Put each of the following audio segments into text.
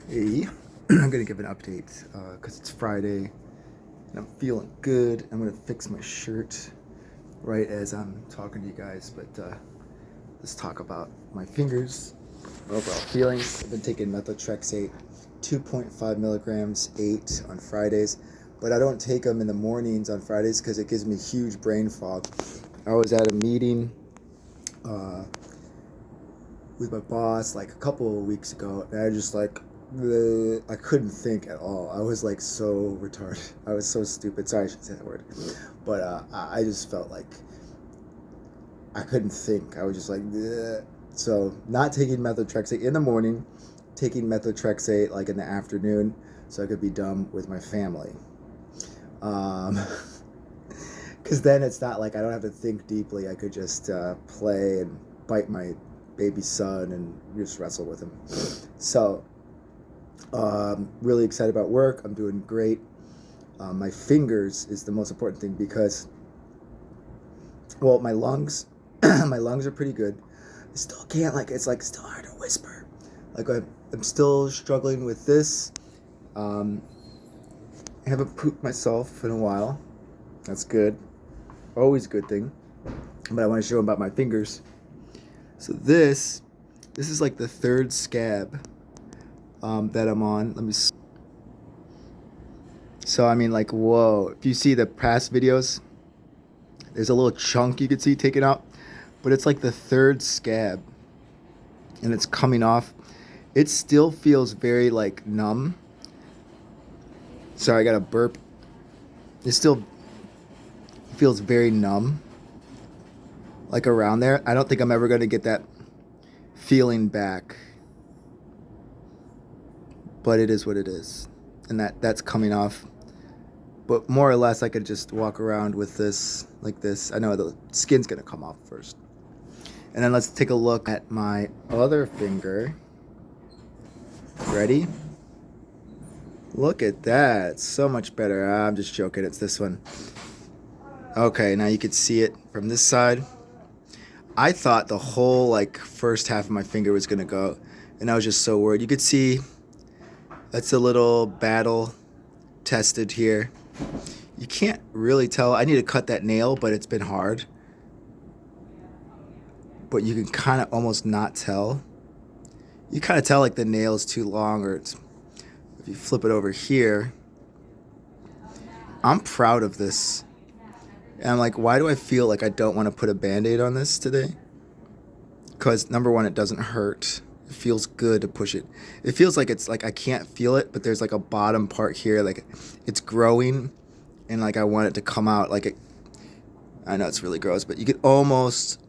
Hey, I'm gonna give an update because it's Friday and I'm feeling good. I'm gonna fix my shirt right as I'm talking to you guys, but let's talk about my fingers, my overall feelings. I've been taking methotrexate 2.5 milligrams, 8 on Fridays, but I don't take them in the mornings on Fridays because it gives me huge brain fog. I was at a meeting with my boss like a couple of weeks ago, and I just like I couldn't think at all. I was like so retarded. I was so stupid. Sorry, I shouldn't say that word, but I just felt like I couldn't think. I was just like, bleh. So not taking methotrexate in the morning, taking methotrexate like in the afternoon, so I could be done with my family. Because then it's not like I don't have to think deeply. I could just play and bite my baby son and just wrestle with him. So really excited about work. I'm doing great. My fingers is the most important thing because, well, my lungs, my lungs are pretty good. I still can't, like, it's like still hard to whisper. Like I'm still struggling with this. I haven't pooped myself in a while. That's good. Always a good thing. But I want to show them about my fingers. So this is like the third scab that I'm on. Let me. So I mean, like, whoa! If you see the past videos, there's a little chunk you could see taken out, but it's like the third scab, and it's coming off. It still feels very like numb. Sorry, I got a burp. It still feels very numb, like around there. I don't think I'm ever gonna get that feeling back, but it is what it is, and that's coming off. But more or less, I could just walk around with this like this. I know the skin's gonna come off first, and then let's take a look at my other finger. Ready? Look at that, it's so much better. I'm just joking, it's this one. Okay, now you can see it from this side. I thought the whole like first half of my finger was gonna go, and I was just so worried. You could see that's a little battle tested here. You can't really tell. I need to cut that nail, but it's been hard. But you can kind of almost not tell. You kind of tell like the nail is too long, or it's, if you flip it over here. I'm proud of this. And I'm like, why do I feel like I don't want to put a Band-Aid on this today? Because number one, it doesn't hurt. It feels good to push it. It feels like it's like I can't feel it, but there's like a bottom part here, like it's growing, and like I want it to come out. Like it, I know it's really gross, but you could almost,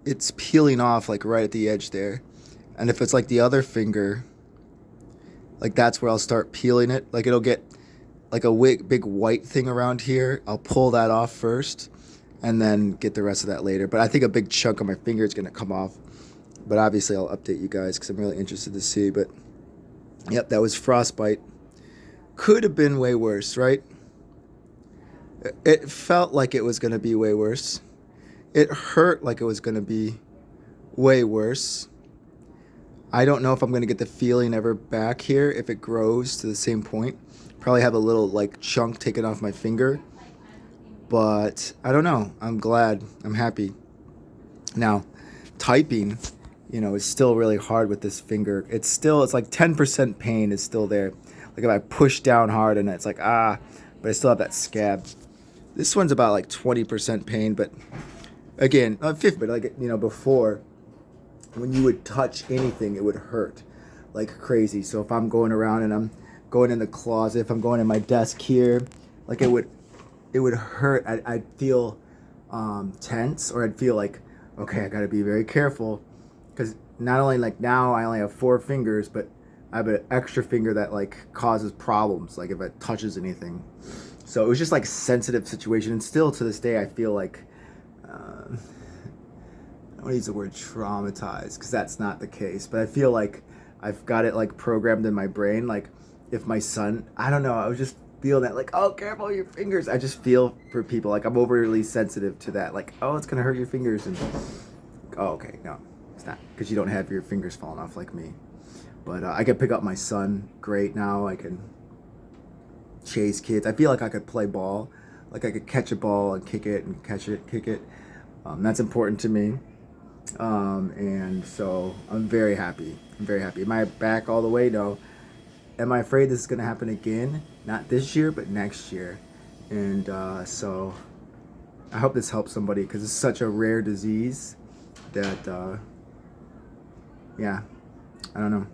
it's peeling off like right at the edge there. And if it's like the other finger, like that's where I'll start peeling it. Like it'll get like a big white thing around here. I'll pull that off first and then get the rest of that later. But I think a big chunk of my finger is going to come off. But obviously I'll update you guys because I'm really interested to see. But yep, that was frostbite. Could have been way worse, right? It felt like it was going to be way worse. It hurt like it was going to be way worse. I don't know if I'm going to get the feeling ever back here if it grows to the same point. Probably have a little like chunk taken off my finger. But I don't know. I'm glad. I'm happy. Now, typing, you know, is still really hard with this finger. It's like 10% pain is still there. Like if I push down hard and it's like, but I still have that scab. This one's about like 20% pain, but again, 50, but like, you know, before, when you would touch anything, it would hurt like crazy. So if I'm going around and I'm going in the closet, if I'm going in my desk here, like it would hurt. I'd feel tense, or I'd feel like, okay, I gotta be very careful, because not only like now I only have 4 fingers, but I have an extra finger that like causes problems, like if it touches anything. So it was just like a sensitive situation, and still to this day I feel like I don't want to use the word traumatized because that's not the case, but I feel like I've got it like programmed in my brain. Like if my son, I don't know, I was just feeling that like, oh, careful your fingers. I just feel for people like I'm overly sensitive to that. Like, oh, it's gonna hurt your fingers, and oh, okay, no, it's not, because you don't have your fingers falling off like me. But I can pick up my son great now. I can chase kids. I feel like I could play ball. Like I could catch a ball and kick it and catch it, kick it. That's important to me. And so I'm very happy. I'm very happy. Am I back all the way? No. Am I afraid this is going to happen again? Not this year, but next year. And so I hope this helps somebody because it's such a rare disease that, yeah, I don't know.